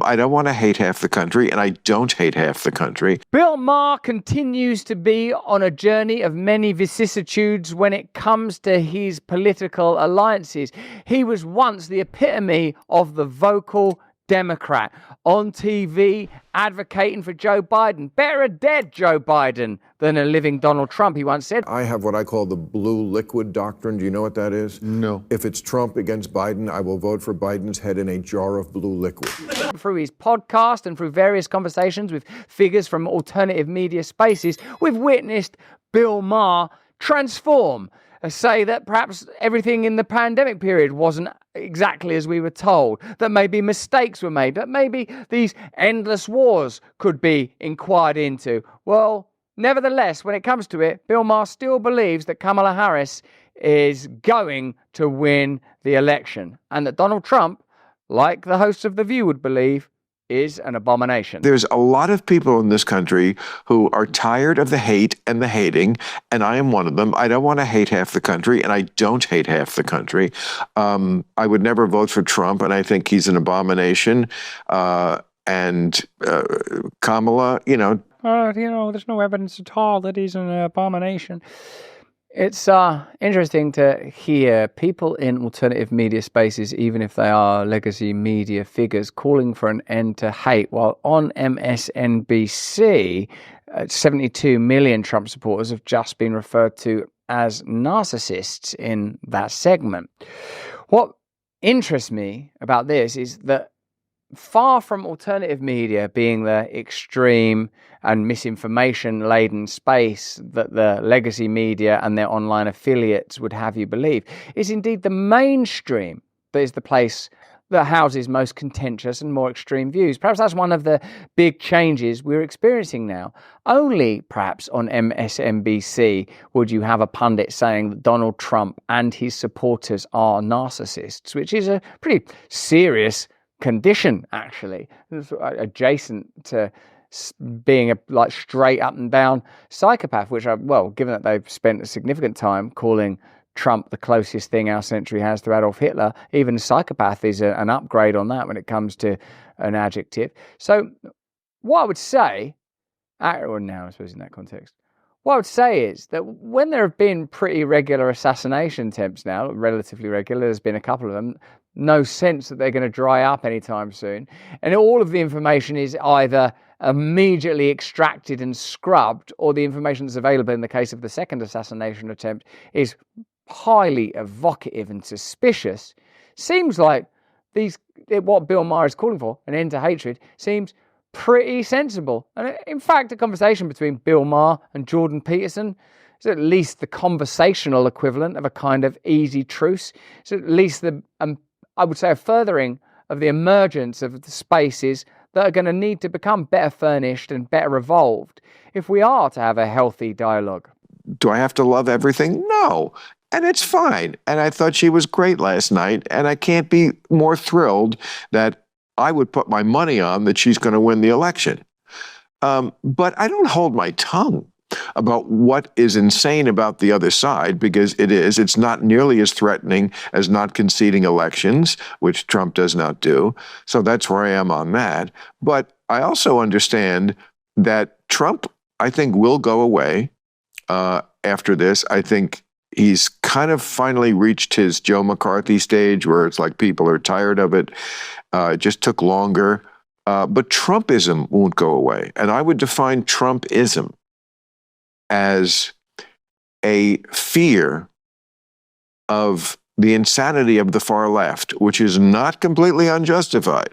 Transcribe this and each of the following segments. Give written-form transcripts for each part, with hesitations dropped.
I don't want to hate half the country, and I don't hate half the country. Bill Maher continues to be on a journey of many vicissitudes when it comes to his political alliances. He was once the epitome of the vocal Democrat on TV advocating for Joe Biden. Better a dead Joe Biden than a living Donald Trump, he once said. I have what I call the blue liquid doctrine. Do you know what that is? No. If it's Trump against Biden, I will vote for Biden's head in a jar of blue liquid. Through his podcast and through various conversations with figures from alternative media spaces, we've witnessed Bill Maher transform. Say that perhaps everything in the pandemic period wasn't exactly as we were told, that maybe mistakes were made, that maybe these endless wars could be inquired into. Well, nevertheless, when it comes to it, Bill Maher still believes that Kamala Harris is going to win the election, and that Donald Trump, like the hosts of The View would believe, is an abomination. There's a lot of people in this country who are tired of the hate and the hating, and I am one of them. I don't want to hate half the country, and I don't hate half the country. I would never vote for Trump, and I think he's an abomination. And Kamala, there's no evidence at all that he's an abomination. It's interesting to hear people in alternative media spaces, even if they are legacy media figures, calling for an end to hate, while on MSNBC, 72 million Trump supporters have just been referred to as narcissists in that segment. What interests me about this is that far from alternative media being the extreme and misinformation-laden space that the legacy media and their online affiliates would have you believe, is indeed the mainstream that is the place that houses most contentious and more extreme views. Perhaps that's one of the big changes we're experiencing now. Only perhaps on MSNBC would you have a pundit saying that Donald Trump and his supporters are narcissists, which is a pretty serious condition, actually, adjacent to being a straight up and down psychopath, which given that they've spent a significant time calling Trump the closest thing our century has to Adolf Hitler, even psychopath is an upgrade on that when it comes to an adjective. So what I would say, or now I suppose in that context, what I would say is that when there have been pretty regular assassination attempts now, relatively regular, there's been a couple of them, no sense that they're going to dry up anytime soon. And all of the information is either immediately extracted and scrubbed, or the information that's available in the case of the second assassination attempt is highly evocative and suspicious. Seems like what Bill Maher is calling for, an end to hatred, seems pretty sensible. And in fact, a conversation between Bill Maher and Jordan Peterson is at least the conversational equivalent of a kind of easy truce. It's at least I would say a furthering of the emergence of the spaces that are going to need to become better furnished and better evolved if we are to have a healthy dialogue. Do I have to love everything? No. And it's fine. And I thought she was great last night, and I can't be more thrilled that I would put my money on that she's going to win the election. But I don't hold my tongue about what is insane about the other side, because it's not nearly as threatening as not conceding elections, which Trump does not do. So that's where I am on that. But I also understand that Trump, I think, will go away after this. I think he's kind of finally reached his Joe McCarthy stage where it's like people are tired of it. It just took longer. But Trumpism won't go away. And I would define Trumpism as a fear of the insanity of the far left, which is not completely unjustified.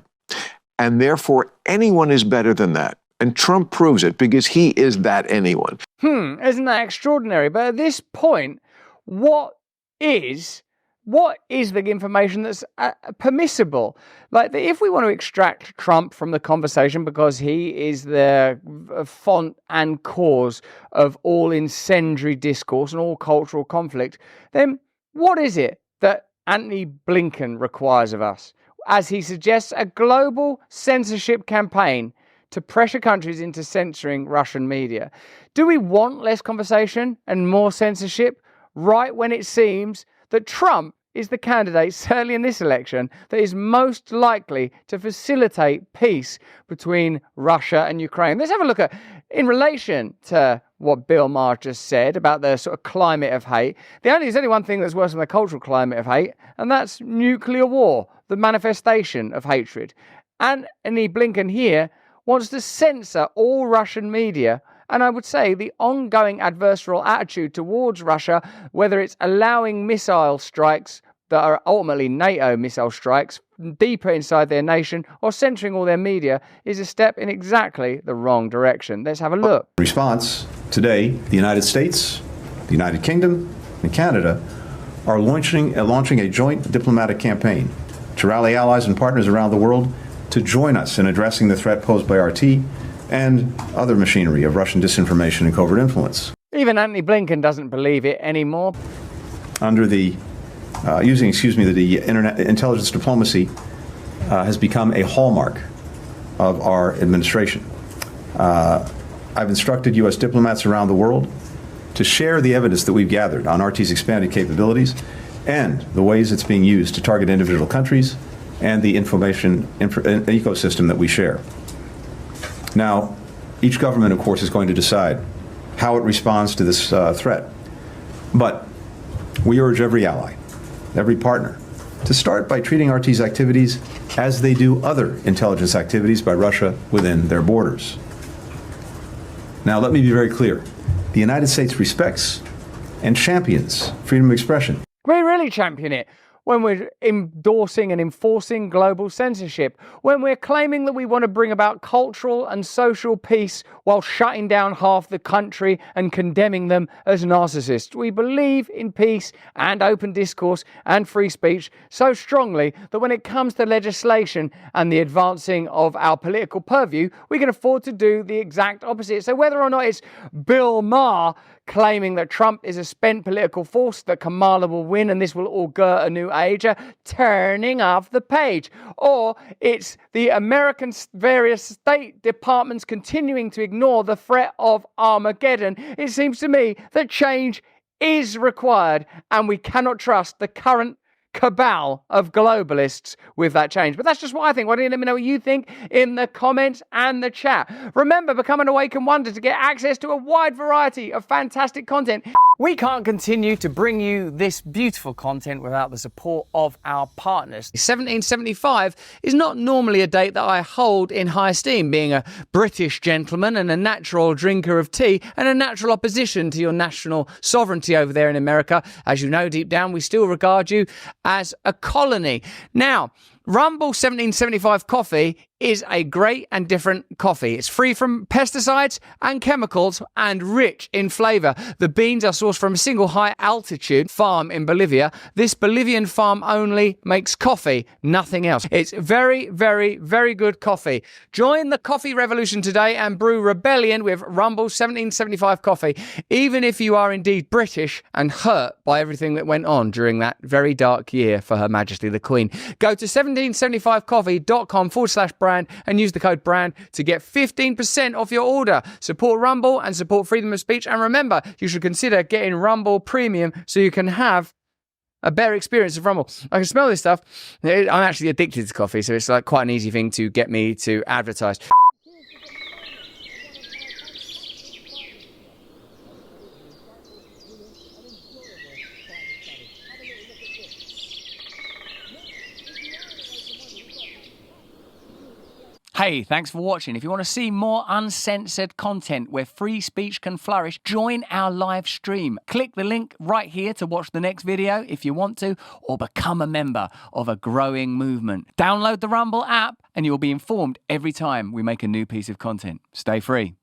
And therefore, anyone is better than that. And Trump proves it because he is that anyone. Isn't that extraordinary? But at this point, what is the information that's permissible? Like, if we want to extract Trump from the conversation because he is the font and cause of all incendiary discourse and all cultural conflict, then what is it that Antony Blinken requires of us? As he suggests, a global censorship campaign to pressure countries into censoring Russian media. Do we want less conversation and more censorship right when it seems that Trump is the candidate, certainly in this election, that is most likely to facilitate peace between Russia and Ukraine. Let's have a look at, in relation to what Bill Maher just said about the sort of climate of hate, there's only one thing that's worse than the cultural climate of hate, and that's nuclear war, the manifestation of hatred. And Anthony Blinken here wants to censor all Russian media. And I would say the ongoing adversarial attitude towards Russia, whether it's allowing missile strikes that are ultimately NATO missile strikes deeper inside their nation or censoring all their media, is a step in exactly the wrong direction. Let's have a look. In response, today, the United States, the United Kingdom, and Canada are launching a joint diplomatic campaign to rally allies and partners around the world to join us in addressing the threat posed by RT and other machinery of Russian disinformation and covert influence. Even Anthony Blinken doesn't believe it anymore. Under the the internet intelligence diplomacy has become a hallmark of our administration. I've instructed U.S. diplomats around the world to share the evidence that we've gathered on RT's expanded capabilities and the ways it's being used to target individual countries and the information ecosystem that we share. Now, each government, of course, is going to decide how it responds to this threat. But we urge every ally, every partner, to start by treating RT's activities as they do other intelligence activities by Russia within their borders. Now, let me be very clear. The United States respects and champions freedom of expression. We really champion it when we're endorsing and enforcing global censorship, when we're claiming that we want to bring about cultural and social peace while shutting down half the country and condemning them as narcissists. We believe in peace and open discourse and free speech so strongly that when it comes to legislation and the advancing of our political purview, we can afford to do the exact opposite. So whether or not it's Bill Maher claiming that Trump is a spent political force, that Kamala will win and this will augur a new age, turning off the page. Or it's the American various state departments continuing to ignore the threat of Armageddon. It seems to me that change is required and we cannot trust the current cabal of globalists with that change. But that's just what I think. Why don't you let me know what you think in the comments and the chat? Remember, become an Awaken Wonder to get access to a wide variety of fantastic content. We can't continue to bring you this beautiful content without the support of our partners. 1775 is not normally a date that I hold in high esteem, being a British gentleman and a natural drinker of tea and a natural opposition to your national sovereignty over there in America. As you know, deep down, we still regard you as a colony. Now, Rumble 1775 coffee is a great and different coffee. It's free from pesticides and chemicals and rich in flavor. The beans are sourced from a single high altitude farm in Bolivia. This Bolivian farm only makes coffee, nothing else. It's very, very, very good coffee. Join the coffee revolution today and brew rebellion with Rumble 1775 coffee, even if you are indeed British and hurt by everything that went on during that very dark year for Her Majesty the Queen. Go to 1775coffee.com/brand and use the code BRAND to get 15% off your order. Support Rumble and support freedom of speech. And remember, you should consider getting Rumble Premium so you can have a better experience of Rumble. I can smell this stuff. I'm actually addicted to coffee, so it's like quite an easy thing to get me to advertise. Hey, thanks for watching. If you want to see more uncensored content where free speech can flourish, join our live stream. Click the link right here to watch the next video if you want to, or become a member of a growing movement. Download the Rumble app and you'll be informed every time we make a new piece of content. Stay free.